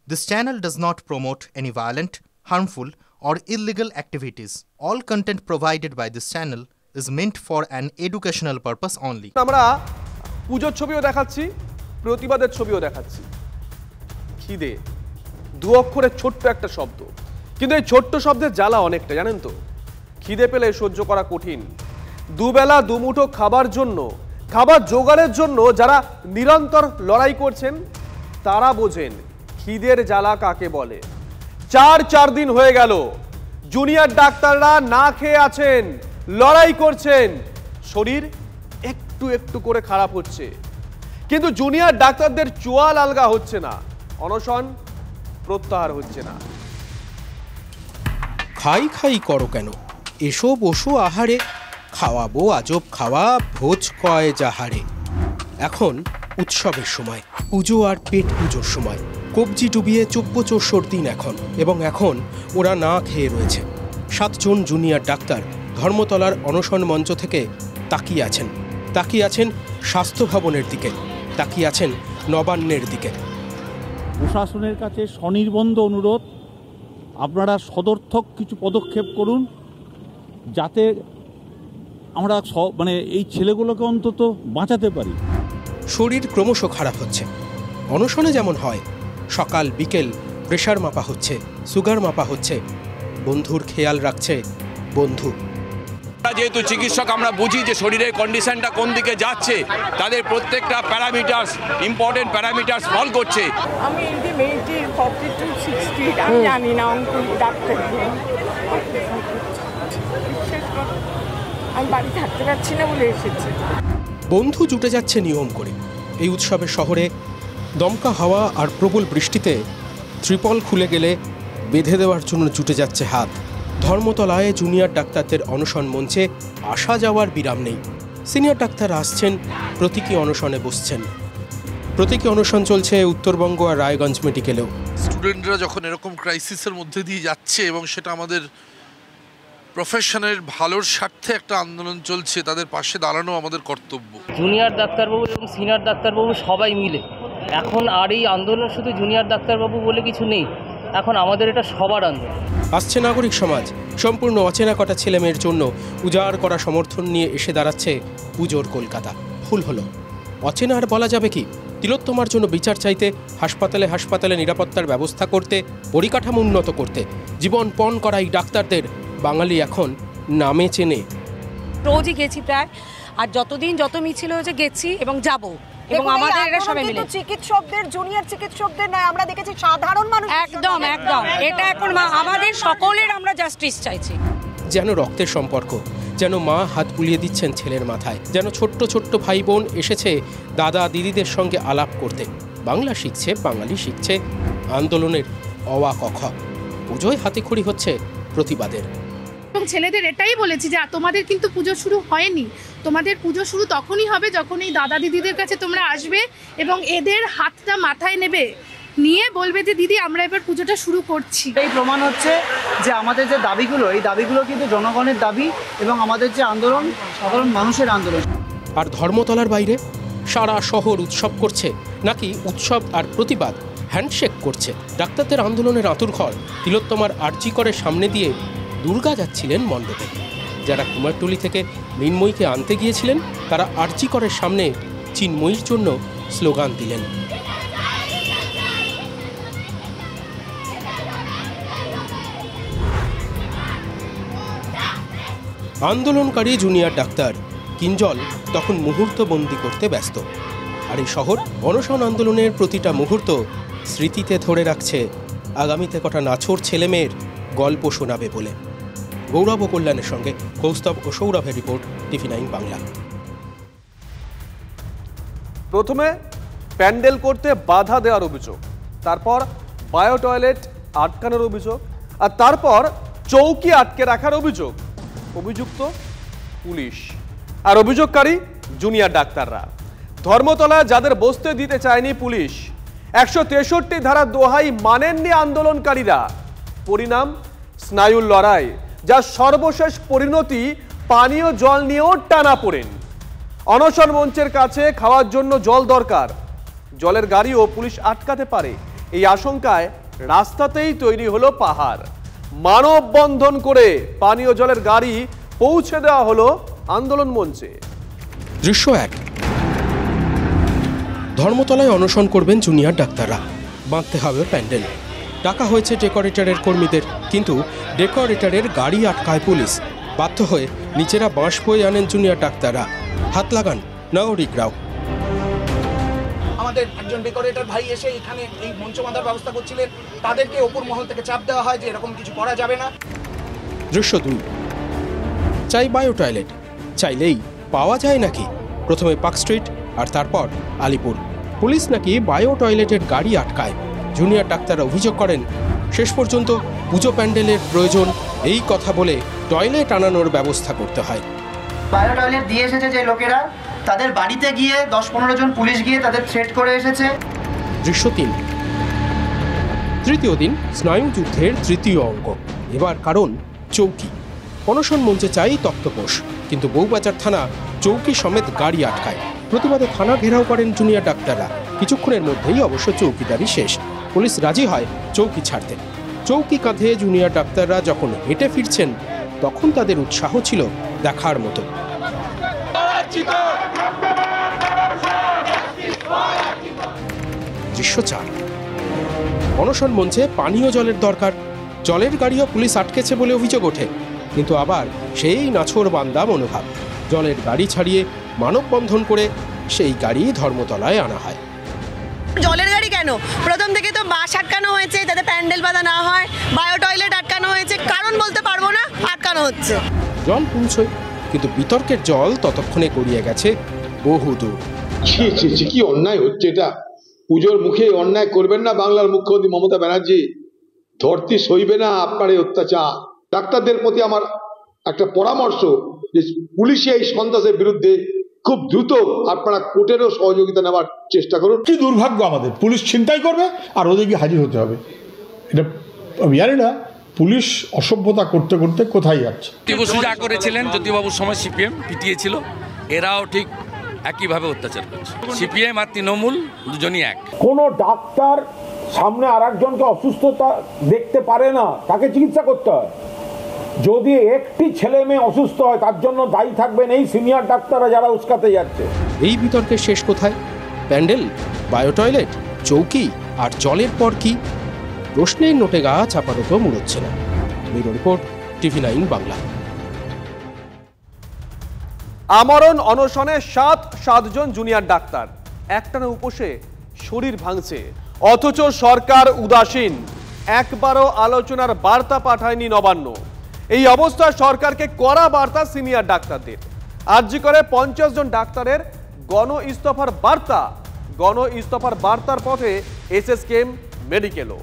This channel does not promote any violent, harmful, or illegal activities. All content provided by this channel is meant for an educational purpose only. আমরা পূজোর ছবিও দেখাচ্ছি, প্রতিবাদের ছবিও দেখাচ্ছি। খিদে দু অক্ষরের ছোট্ট একটা শব্দ, কিন্তু এই ছোট্ট শব্দের জ্বালা অনেকটা, জানেন তো। খিদে পেলে সহ্য করা কঠিন। দুবেলা দুমুঠো খাবার জন্য, খাবার জোগাড়ের জন্য যারা নিরন্তর লড়াই করছেন তারা বোঝেন খিদের জ্বালা কাকে বলে। চার দিন হয়ে গেল জুনিয়র ডাক্তাররা না খেয়ে আছেন, লড়াই করছেন, শরীর একটু একটু করে খারাপ হচ্ছে, কিন্তু জুনিয়র ডাক্তারদের চোয়াল আলগা হচ্ছে না, অনশন প্রত্যাহার হচ্ছে না। খাই খাই করো কেন, এসো বসো আহারে, খাওয়াবো আজব খাওয়া, ভোজ কয় যাহারে। এখন উৎসবের সময়, পুজো আর পেট পুজোর সময়, কবজি ডুবিয়ে চব্যচোষর দিন এখন, এবং এখন ওরা না খেয়ে রয়েছে। 7 জন জুনিয়র ডাক্তার ধর্মতলার অনশন মঞ্চ থেকে তাকিয়ে আছেন স্বাস্থ্য ভবনের দিকে, তাকিয়ে আছেন নবান্নের দিকে। প্রশাসনের কাছে স্বনির্বন্ধ অনুরোধ, আপনারা সদর্থক কিছু পদক্ষেপ করুন যাতে আমরা এই ছেলেগুলোকে অন্তত বাঁচাতে পারি। শরীর ক্রমশ খারাপ হচ্ছে, অনশনে যেমন হয়, সকাল বিকেল প্রেশার মাপা হচ্ছে, সুগার মাপা হচ্ছে, বন্ধুর খেয়াল রাখছে বন্ধু। যেহেতু চিকিৎসক আমরা বুঝি যে শরীরের কন্ডিশনটা কোন দিকে যাচ্ছে, তাদের প্রত্যেকটা প্যারামিটার্স, ইম্পর্টেন্ট প্যারামিটার্স ফল করছে। আমি এই মেয়েটি 42-60, আমি জানি না অঙ্কুল ডাক্তার, আমি বাড়ি থাকতে পারছি না বলে এসেছি। বন্ধু জুটে যাচ্ছে নিয়ম করে। এই উৎসবের শহরে দমকা হাওয়া আর প্রবল বৃষ্টিতে ত্রিপল খুলে গেলে বেঁধে দেওয়ার জন্য জুটে যাচ্ছে হাত। ধর্মতলায় জুনিয়র ডাক্তারদের অনশন মঞ্চে আসা যাওয়ার বিরাম নেই। সিনিয়র ডাক্তার আসছেন, প্রতীকী অনশনে বসছেন। প্রতীকী অনশন চলছে উত্তরবঙ্গ আর রায়গঞ্জ মেডিকেলেও। স্টুডেন্টরা যখন এরকম ক্রাইসিসের মধ্যে দিয়ে যাচ্ছে এবং সেটা আমাদের প্রফেশনের ভালোর স্বার্থে একটা আন্দোলন চলছে, তাদের পাশে দাঁড়ানো আমাদের কর্তব্য। জুনিয়র ডাক্তারবাবু এবং সিনিয়র ডাক্তারবাবু সবাই মিলে এখন আর এই আন্দোলন শুধু জুনিয়র ডাক্তারবাবু বলে কিছু নেই, এখন আমাদের এটা সবার আন্দোলন। আসছে নাগরিক সমাজ, সম্পূর্ণ অচেনা কটা ছেলেমেয়ের জন্য উজাড় করা সমর্থন নিয়ে এসে দাঁড়াচ্ছে পুজোর কলকাতা। ভুল হলো, অচেনা আর বলা যাবে কি? তিলোত্তমার জন্য বিচার চাইতে, হাসপাতালে নিরাপত্তার ব্যবস্থা করতে, পরিকাঠামো উন্নত করতে জীবন পণ করা এই ডাক্তারদের বাঙালি এখন নামে চেনে। রোজই গেছি প্রায়, আর যত মিছিল হয়েছে গেছি এবং যাব, এবং আমাদের এটা সবাই মিলে চিকিৎসকদের, জুনিয়র চিকিৎসকদের নয়, আমরা দেখেছি সাধারণ মানুষ। একদম এটা এখন আমাদের সকলের আমরা জাস্টিস চাইছি। যেন রক্তের সম্পর্ক, যেন মা হাত বুলিয়ে দিচ্ছেন ছেলের মাথায়, যেন ছোট্ট ভাই বোন এসেছে দাদা দিদিদের সঙ্গে আলাপ করতে। বাংলা শিখছে, বাঙালি শিখছে আন্দোলনের অওয়া কখ। পুজোয় হাতেখড়ি হচ্ছে প্রতিবাদের। এবং ছেলেদের এটাই বলেছি যে তোমাদের কিন্তু পুজো শুরু হয়নি, তোমাদের পুজো শুরু তখনই হবে যখন এই দাদা দিদিদের কাছে তোমরা আসবে এবং এদের হাতটা মাথায় নেবে, নিয়ে বলবে যে দিদি আমরা এবার পুজোটা শুরু করছি। এই প্রমাণ হচ্ছে যে আমাদের যে দাবিগুলো, এই দাবিগুলো কিন্তু জনগণের দাবি এবং আমাদের যে আন্দোলন সাধারণ মানুষের আন্দোলন। আর ধর্মতলার বাইরে সারা শহর উৎসব করছে, নাকি উৎসব আর প্রতিবাদ হ্যান্ডশেক করছে? ডাক্তারদের আন্দোলনের আঁতুড়ঘর তিলোত্তমার আরজি করের সামনে দিয়ে দুর্গা যাচ্ছিলেন মণ্ডপে। যারা কুমারটুলি থেকে মৃন্ময়ীকে আনতে গিয়েছিলেন তারা আরজি করের সামনে চিন্ময়ীর জন্য স্লোগান দিলেন। আন্দোলনকারী জুনিয়র ডাক্তার কিঞ্জল তখন মুহূর্তবন্দি করতে ব্যস্ত, আর এই শহর অনশন আন্দোলনের প্রতিটা মুহূর্ত স্মৃতিতে ধরে রাখছে, আগামীতে কটা নাছোড় ছেলেমেয়ের গল্প শোনাবে বলে। গৌরব ও কল্যাণের সঙ্গে কৌস্তব ও সৌরভের রিপোর্ট, TV9 বাংলা। প্রথমে প্যান্ডেল করতে বাধা দেওয়ার অভিযোগ, তারপর বায়ো টয়লেট আটকানোর অভিযোগ, আর তারপর চৌকি আটকে রাখার অভিযোগ। অভিযুক্ত পুলিশ আর অভিযোগকারী জুনিয়র ডাক্তাররা। ধর্মতলায় যাদের বসতে দিতে চায়নি পুলিশ, 163 ধারা দোহাই মানেননি আন্দোলনকারীরা। পরিণাম স্নায়ুর লড়াই, যার সর্বশেষ পরিণতি পানীয় জল নিয়েও টানাপোড়েন। অনশন মঞ্চের কাছে খাওয়ার জন্য জল দরকার, জলের গাড়িও পুলিশ আটকাতে পারে, এই আশঙ্কায় রাস্তাতেই তৈরি হলো পাহাড়। মানববন্ধন করে পানীয় জলের গাড়ি পৌঁছে দেওয়া হলো আন্দোলন মঞ্চে। দৃশ্য 1। ধর্মতলায় অনশন করবেন জুনিয়র ডাক্তাররা, বাঁধতে হবে প্যান্ডেল। ডাকা হয়েছে ডেকোরেটরের কর্মীদের, কিন্তু ডেকোরেটরের গাড়ি আটকায় পুলিশ। বাধ্য হয়ে নিচেরা বাঁশ বয়ে আনেন জুনিয়র ডাক্তাররা, হাত লাগান নাগরিকরাও। আমাদের একজন ডেকোরেটর ভাই এসে এখানে এই মঞ্চ বাঁধার ব্যবস্থা করছিলেন, তাদেরকে ওপর মহল থেকে চাপ দেওয়া হয় যে এরকম কিছু করা যাবে না। দৃশ্য 2। চাই বায়ো টয়লেট, চাইলেই পাওয়া যায় নাকি? প্রথমে পার্ক স্ট্রিট আর তারপর আলিপুর। পুলিশ নাকি বায়ো টয়লেটের গাড়ি আটকায়। জুনিয়র ডাক্তাররা অভিযোগ করেন শেষ পর্যন্ত পুজো প্যান্ডেলের প্রয়োজন এই কথা বলে টয়লেট আনানোর ব্যবস্থা করতে হয়। বায়ো টয়লেট দিয়ে এসেছে যে লোকেরা, তাদের বাড়িতে গিয়ে 10-15 জন পুলিশ গিয়ে তাদের থ্রেট করে এসেছে। দৃশ্য 3। তৃতীয় দিন স্নায়ু যুদ্ধের তৃতীয় অঙ্ক। এবার কারণ চৌকি। অনশন মঞ্চে চাই তক্তপোষ, কিন্তু বউবাজার থানা চৌকি সমেত গাড়ি আটকায়। প্রতিবাদে থানা ঘেরাও করেন জুনিয়র ডাক্তাররা। কিছুক্ষণের মধ্যেই অবশ্য চৌকিদারি শেষ। পুলিশ রাজি হয় চৌকি ছাড়তে। চৌকি কাঁধে জুনিয়র ডাক্তাররা যখন হেঁটে ফিরছেন, তখন তাদের উৎসাহ ছিল দেখার মতো। দৃশ্য 4। অনশন মঞ্চে পানীয় জলের দরকার। জলের গাড়িও পুলিশ আটকেছে বলে অভিযোগ ওঠে, কিন্তু আবার সেই নাছোড় বান্দা মনোভাব। জলের গাড়ি ছাড়িয়ে মানববন্ধন করে সেই গাড়ি ধর্মতলায় আনা হয়। জলের গাড়ি কেন? প্রথম থেকে তো বাস আটকানো হয়েছে যাতে প্যান্ডেল বাঁধা না হয়, বায়ো টয়লেট আটকানো হয়েছে, কারণ বলতে পারবো না, আটকানো হচ্ছে। জল পৌঁছয়, কিন্তু বিতর্কের জল ততক্ষণে গড়িয়ে গেছে বহুদূর। কি অন্যায় হচ্ছে এটা! পুজোর মুখে অন্যায় করবেন না বাংলার মুখ্যমন্ত্রী মমতা ব্যানার্জি। ধরতে সইবে না আপনার এই অত্যাচার। ডাক্তারদের প্রতি আমার একটা পরামর্শ যে পুলিশে এই সন্ত্রাসের বিরুদ্ধে খুব দ্রুত আপনারা কোর্টেরও সহযোগিতা নেওয়ার চেষ্টা করুন। কি দুর্ভাগ্য আমাদের, পুলিশ ছিনতাই করবে আর ওদেরকে হাজির হতে হবে। এটা আমি জানি না পুলিশ অসভ্যতা করতে করতে কোথায় যাচ্ছে। জ্যোতি যা করেছিলেন, জ্যোতিবাবুর সময় সিপিএম পিটিয়েছিল, এরাও ঠিক একইভাবে অত্যাচার করছে। সিপিএম আর তৃণমূল দুজনই এক। কোনো ডাক্তার সামনে আর একজনকে অসুস্থতা দেখতে পারে না, তাকে চিকিৎসা করতে হয়। যদি একটি ছেলে মেয়ে অসুস্থ হয় তার জন্য দায়ী থাকবেন এই সিনিয়র ডাক্তাররা যারা উস্কাতে যাচ্ছে। এই বিতর্কের শেষ কোথায়? প্যান্ডেল, বায়ো টয়লেট, চৌকি আর জলের পর কি? প্রশ্নের নোটে গাছ আপাতত মুড়োচ্ছে না। Bureau report, TV9 Bangla. আমরণ অনশনে 7 জন জুনিয়র ডাক্তার একটানা উপসে শরীর ভাঙছে, অথচ সরকার উদাসীন। একবারও আলোচনার বার্তা পাঠায়নি নবান্ন। এই অবস্থায় সরকারকে কড়া বার্তা সিনিয়র ডাক্তারদের। আরজি করে 50 জন ডাক্তারের গণ ইস্তফার বার্তা। গণ ইস্তফার বার্তার পথে এসএসকেএম মেডিকেলও।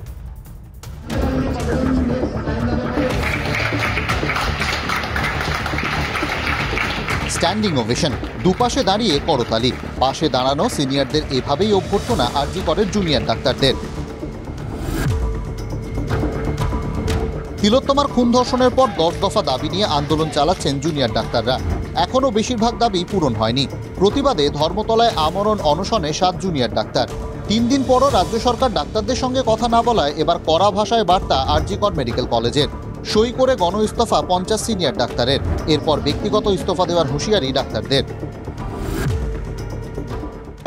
স্ট্যান্ডিং ওভেশন, দুপাশে দাঁড়িয়ে করতালি। পাশে দাঁড়ানো সিনিয়রদের এভাবেই অভ্যর্থনা আরজি করের জুনিয়র ডাক্তারদের। তিলোত্তমার খুন ধর্ষণের পর 10 দফা দাবি নিয়ে আন্দোলন চালাচ্ছেন জুনিয়র ডাক্তাররা। এখনও বেশিরভাগ দাবি পূরণ হয়নি। প্রতিবাদে ধর্মতলায় আমরণ অনশনে 7 জুনিয়র ডাক্তার। 3 দিন পরও রাজ্য সরকার ডাক্তারদের সঙ্গে কথা না বলায় এবার কড়া ভাষায় বার্তা আরজি কর মেডিকেল কলেজের। সই করে গণ ইস্তফা 50 সিনিয়র ডাক্তারের। এরপর ব্যক্তিগত ইস্তফা দেওয়ার হুঁশিয়ারি ডাক্তারদের।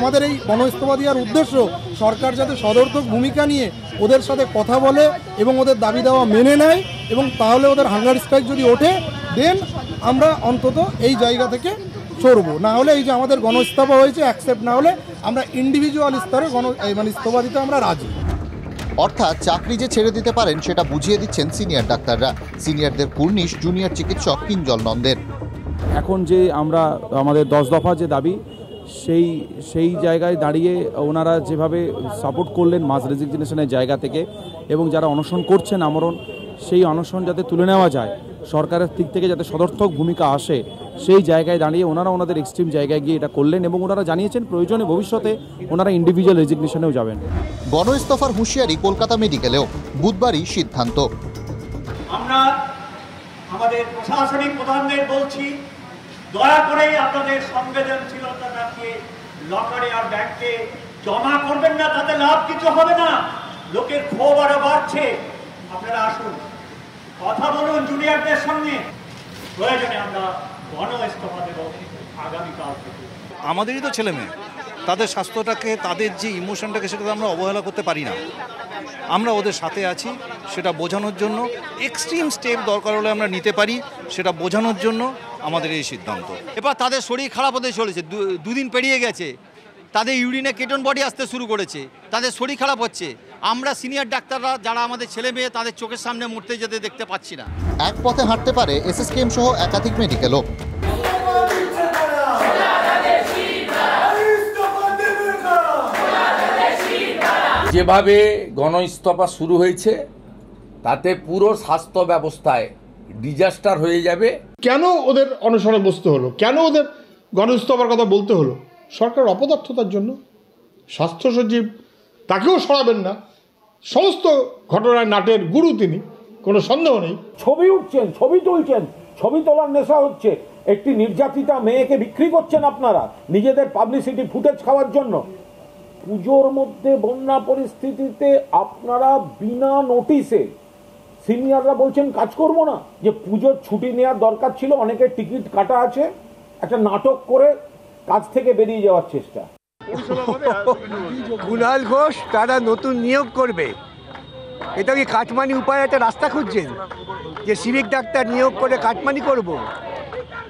আমাদের এই গণ ইস্তফা দেওয়ার উদ্দেশ্য সরকার যাতে সদর্থক ভূমিকা নিয়ে ওদের সাথে কথা বলে এবং ওদের দাবি দেওয়া মেনে নেয়, এবং তাহলে ওদের হাঙ্গার স্ট্রাইক যদি ওঠে দেন আমরা অন্তত এই জায়গা থেকে সরবো। না হলে এই যে আমাদের গণ ইস্তফা হয়েছে অ্যাকসেপ্ট না হলে আমরা ইন্ডিভিজুয়াল স্তরে ইস্তফা দিতে আমরা রাজি। অর্থাৎ চাকরি যে ছেড়ে দিতে পারেন সেটা বুঝিয়ে দিচ্ছেন সিনিয়র ডাক্তাররা। সিনিয়রদের কুর্নিশ জুনিয়র চিকিৎসক কিঞ্জল নন্দের। এখন যে আমরা আমাদের 10 দফা যে দাবি, সেই জায়গায় দাঁড়িয়ে ওনারা যেভাবে সাপোর্ট করলেন মাস রেজিগনেশনের জায়গা থেকে, এবং যারা অনশন করছেন আমরণ, সেই অনশন যাতে তুলে নেওয়া যায়, সরকারের দিক থেকে যাতে সদর্থক ভূমিকা আসে, সেই জায়গায় দাঁড়িয়ে ওনারা ওনাদের এক্সট্রিম জায়গায় গিয়ে এটা করলেন, এবং ওনারা জানিয়েছেন প্রয়োজনে ভবিষ্যতে ওনারা ইন্ডিভিজুয়াল রেজিগনেশনেও যাবেন। গণ ইস্তফার হুঁশিয়ারি কলকাতা মেডিকেলেও। বুধবারই সিদ্ধান্ত। আমরা আমাদের প্রশাসনিক প্রধানদের বলছি, দয়া করে আপনাদের সংবেদনশীলতা দেখিয়ে লকারে আর ব্যাংকে জমা করবেন না, তাতে লাভ কিছু হবে না। লোকের ক্ষোভ আরো বাড়ছে, আপনারা আসুন, কথা বলুন জুনিয়রদের সঙ্গে। প্রয়োজনে আমরা গণ ইস্তফা দেব আগামীকাল থেকে। আমাদেরই তো ছেলে মেয়ে, তাদের স্বাস্থ্যটাকে, তাদের যে ইমোশনটাকে, সেটা আমরা অবহেলা করতে পারি না। আমরা ওদের সাথে আছি, সেটা বোঝানোর জন্য এক্সট্রিম স্টেপ দরকার হলে আমরা নিতে পারি, সেটা বোঝানোর জন্য আমাদের এই সিদ্ধান্ত। এবার তাদের শরীর খারাপ হতে চলেছে, দুদিন পেরিয়ে গেছে, তাদের ইউরিনে কেটন বডি আসতে শুরু করেছে, তাদের শরীর খারাপ হচ্ছে। আমরা সিনিয়র ডাক্তাররা যারা আমাদের ছেলে মেয়ে, তাদের চোখের সামনে মরতে যেতে দেখতে পাচ্ছি না। এক পথে হাঁটতে পারে এসএসকেএম সহ একাধিক মেডিকেলও। যেভাবে গণ ইস্তফা শুরু হয়েছে তাতে পুরো স্বাস্থ্য ব্যবস্থায় ডিজাস্টার হয়ে যাবে। কেন ওদের অনশনে বসতে হলো, কেন ওদের গণ ইস্তফার কথা বলতে হলো? সরকার অপদার্থতার জন্য। স্বাস্থ্য সচিব তাকেও সরাবেন না, সমস্ত ঘটনায় নাটের গুরু তিনি, কোনো সন্দেহ নেই। ছবি উঠছেন, ছবি তুলছেন, ছবি তোলার নেশা হচ্ছে। একটি নির্যাতিতা মেয়েকে বিক্রি করছেন আপনারা নিজেদের পাবলিসিটি ফুটেজ খাওয়ার জন্য। পুজোর মধ্যে বন্যা পরিস্থিতিতে আপনারা বিনা নোটিশে সিনিয়ররা বলছেন কাজ করব না, যে পুজোর ছুটি নেওয়ার দরকার ছিল, অনেকের টিকিট কাটা আছে, একটা নাটক করে কাজ থেকে বেরিয়ে যাওয়ার চেষ্টা। কুণাল ঘোষ তারা নতুন নিয়োগ করবে, এটা কি কাটমানি উপায় একটা রাস্তা খুঁজছেন যে সিভিক ডাক্তার নিয়োগ করে কাটমানি করব?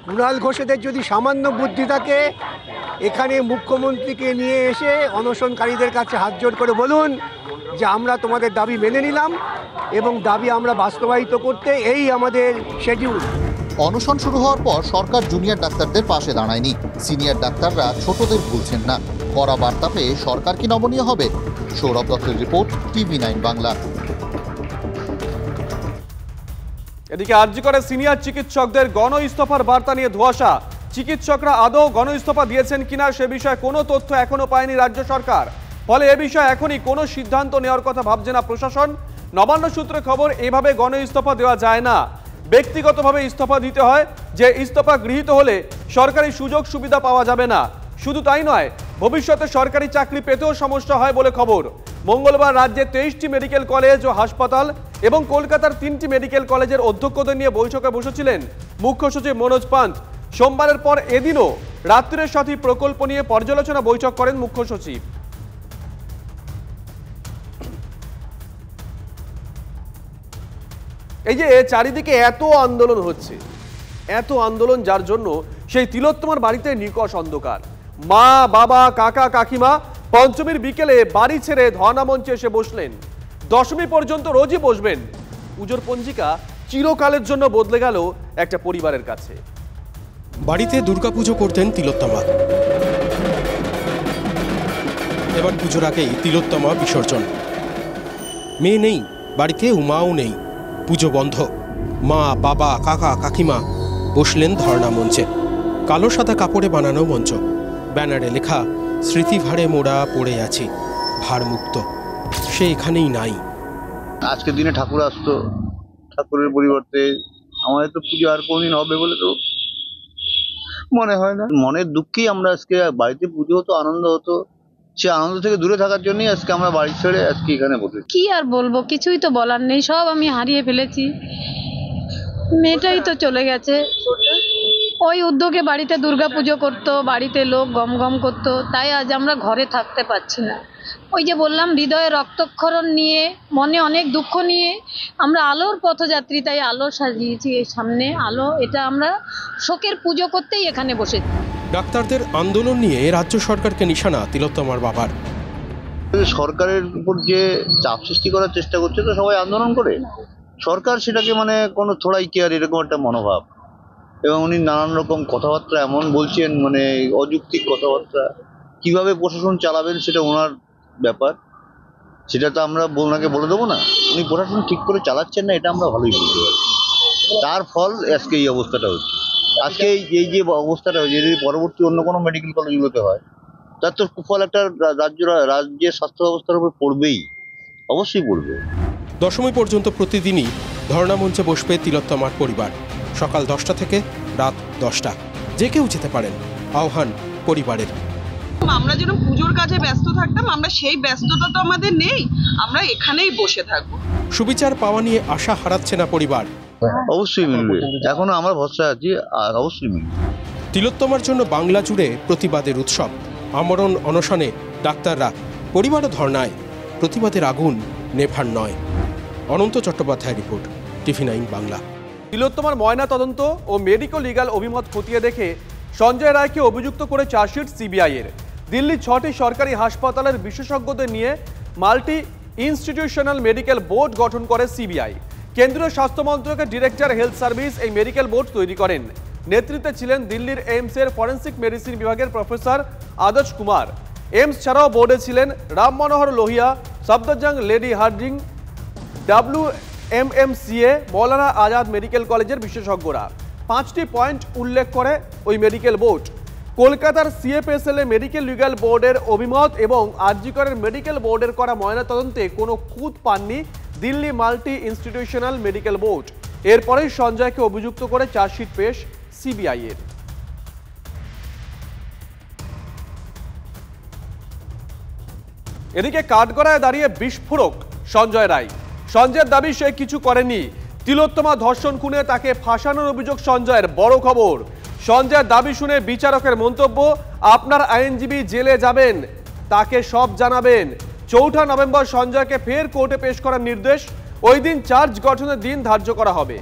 কুণাল ঘোষেদের যদি সামান্য বুদ্ধি থাকে, এখানে মুখ্যমন্ত্রীকে নিয়ে এসে অনশনকারীদের কাছে হাত জোড় করে বলুন যে আমরা তোমাদের দাবি মেনে নিলাম এবং দাবি আমরা বাস্তবায়িত করতে এই আমাদের শিডিউল। অনশন শুরু হওয়ার পর সরকার জুনিয়র ডাক্তারদের পাশে দাঁড়ায়নি। সিনিয়র ডাক্তাররা ছোটদের ভুলছেন না। কড়া বার্তা পেয়ে সরকার কি নমনীয় হবে? সৌরভ দত্তের রিপোর্ট, TV9 বাংলা। এদিকে আরজি করে সিনিয়র চিকিৎসকদের গণ ইস্তফার বার্তা নিয়ে ধোঁয়াশা। চিকিৎসকরা আদৌ গণ ইস্তফা দিয়েছেন কিনা সে বিষয়ে কোনো তথ্য এখনো পায়নি রাজ্য সরকার। ফলে এ বিষয়ে এখনই কোনো সিদ্ধান্ত নেওয়ার কথা ভাবছে না প্রশাসন। নবান্ন সূত্রে খবর, এভাবে গণ ইস্তফা দেওয়া যায় না, ব্যক্তিগতভাবে ইস্তফা দিতে হয়, যে ইস্তফা গৃহীত হলে সরকারি সুযোগ সুবিধা পাওয়া যাবে না। শুধু তাই নয়, ভবিষ্যতে সরকারি চাকরি পেতেও সমস্যা হয় বলে খবর। মঙ্গলবার রাজ্যে 23টি মেডিকেল কলেজ ও হাসপাতাল এবং কলকাতার 3টি মেডিকেল কলেজের অধ্যক্ষদের নিয়ে বৈঠকে বসেছিলেন মুখ্য সচিব মনোজ পান্ত। সোমবারের পর এদিনও রাত্রির সাথী প্রকল্প নিয়ে পর্যালোচনা বৈঠক করেন মুখ্য সচিব। এই যে চারিদিকে এত আন্দোলন হচ্ছে, এত আন্দোলন, যার জন্য সেই তিলোত্তমার বাড়িতে নিকষ অন্ধকার। মা, বাবা, কাকা, কাকিমা পঞ্চমীর বিকেলে বাড়ি ছেড়ে ধর্ণা মঞ্চে এসে বসলেন। দশমী পর্যন্ত রোজই বসবেন। পুজোর পঞ্জিকা চিরকালের জন্য বদলে গেল একটা পরিবারের কাছে। বাড়িতে দুর্গাপুজো করতেন তিলোত্তমা। এবার পুজোর আগেই তিলোত্তমা বিসর্জন। মেয়ে নেই বাড়িতে, উমাও নেই, পুজো বন্ধ। মা, বাবা, কাকা, কাকিমা বসলেন ধর্ণা মঞ্চে। কালো সাদা কাপড়ে বানানো মঞ্চ, ব্যানারে লেখা স্মৃতি ভারে মোড়া পড়ে আছি, ভারমুক্ত। সে এখানেই নাই। আজকের দিনে ঠাকুর আসতো, ঠাকুরের পরিবর্তে আমাদের তো পুজো আর কোনদিন হবে বলে তো মনে হয় না। মনের দুঃখেই আমরা আজকে, বাড়িতে পুজো হতো, আনন্দ হতো, সে আনন্দ থেকে দূরে থাকার জন্যই আজকে আমরা বাড়ি ছেড়ে আজকে এখানে বসে। কি আর বলবো, কিছুই তো বলার নেই, সব আমি হারিয়ে ফেলেছি। মেয়েটাই তো চলে গেছে। ওই উদ্যোগে বাড়িতে দুর্গাপুজো করতো, বাড়িতে লোক গম গম করতো, তাই আজ আমরা ঘরে থাকতে পারছি না। ওই যে বললাম, হৃদয়ে রক্তক্ষরণ নিয়ে, মনে অনেক দুঃখ নিয়ে আমরা আলোর পথযাত্রী, তাই আলো সাজিয়েছি এই সামনে আলো। এটা আমরা শোকের পুজো করতেই এখানে বসেছি। ডাক্তারদের আন্দোলন নিয়ে রাজ্য সরকারকে নিশানা তিলোত্তমার বাবার। সরকারের উপর যে চাপ সৃষ্টি করার চেষ্টা করছে, তো সবাই আন্দোলন করে, সরকার সেটাকে মানে কোনো থোড়াই কেয়ার, এরকম একটা মনোভাব। এবং উনি নানান রকম কথাবার্তা এমন বলছেন, মানে অযৌক্তিক কথাবার্তা। কিভাবে প্রশাসন চালাবেন সেটা ওনার ব্যাপার, সেটা তো আমরা ওনাকে বলে দেবো না। উনি প্রশাসন ঠিক করে চালাচ্ছেন না, এটা আমরা ভালোই বুঝতে পারি। তার ফল আজকে এই অবস্থাটা হচ্ছে। আজকে এই যে অবস্থাটা হয়েছে, যদি পরবর্তী অন্য কোনো মেডিকেল কলেজগুলোতে হয়, তার তো ফল একটা রাজ্যের স্বাস্থ্য ব্যবস্থার উপর পড়বেই, অবশ্যই পড়বে। দশমী পর্যন্ত প্রতিদিনই ধর্ণা মঞ্চে বসবে তিলোত্তমার পরিবার। সকাল 10টা থেকে রাত 10টা, যে কেউ যেতে পারেন, আহ্বান পরিবারের। আমরা যেন পুজোর কাজে ব্যস্ত থাকতাম, আমরা সেই ব্যস্ততা তো আমাদের নেই, আমরা এখানেই বসে থাকবো। সুবিচার পাওয়া নিয়ে আশা হারাচ্ছে না পরিবার। অবশ্যই মিলবে, এখনো আমরা ভরসা আছি, আর অবশ্যই মিলবে। তিলোত্তমার জন্য বাংলা জুড়ে প্রতিবাদের উৎসব। আমরণ অনশনে ডাক্তাররা, পরিবারও ধর্নায়। প্রতিবাদের আগুন নেভার নয়। অনন্ত চট্টোপাধ্যায় রিপোর্ট, TV9 বাংলা। তিলোত্তমার ময়না তদন্ত ও মেডিকো লিগাল অভিমত খতিয়ে দেখে সঞ্জয় রায়কে অভিযুক্ত করে চার্জশিট সিবিআই এর। দিল্লির 6টি সরকারি হাসপাতালের বিশেষজ্ঞদের নিয়ে মাল্টি ইনস্টিটিউশনাল মেডিকেল বোর্ড গঠন করে সিবিআই। কেন্দ্রীয় স্বাস্থ্য মন্ত্রকের ডিরেক্টর হেলথ সার্ভিস এই মেডিকেল বোর্ড তৈরি করেন। নেতৃত্বে ছিলেন দিল্লির এইমসের ফরেন্সিক মেডিসিন বিভাগের প্রফেসর আদর্শ কুমার। এইমস ছাড়াও বোর্ডে ছিলেন Ram Manohar Lohia, Safdarjung lady Hardinge, WMMCA, Maulana Azad medical কলেজের বিশেষজ্ঞরা। 5টি পয়েন্ট উল্লেখ করে ওই মেডিকেল বোর্ড। কলকাতার CFSL মেডিকেল লিগ্যাল বোর্ডের অভিমত এবং আরজিকরের মেডিকেল বোর্ডের করা ময়নাতদন্তে কোনো খুঁত পাননি Delhi multi institutional medical board. এরপরেই সঞ্জয়কে অভিযুক্ত করে চার্জশিট পেশ সিবিআই এর। এদিকে কাঠগড়ায় দাঁড়িয়ে বিস্ফোরক সঞ্জয় রায়। সঞ্জয়ের দাবি সে কিছু করেনি। তিলোত্তমা ধর্ষণ খুনে তাকে ফাঁসানোর অভিযোগ সঞ্জয়ের। বড় খবর, সঞ্জয়ের দাবি শুনে বিচারকের মন্তব্য, আপনার আইনজীবী জেলে যাবেন, তাকে সব জানাবেন। 4 নভেম্বর সঞ্জয়কে ফের কোর্টে পেশ করার নির্দেশ। ওই দিন চার্জ গঠনের দিন ধার্য করা হবে।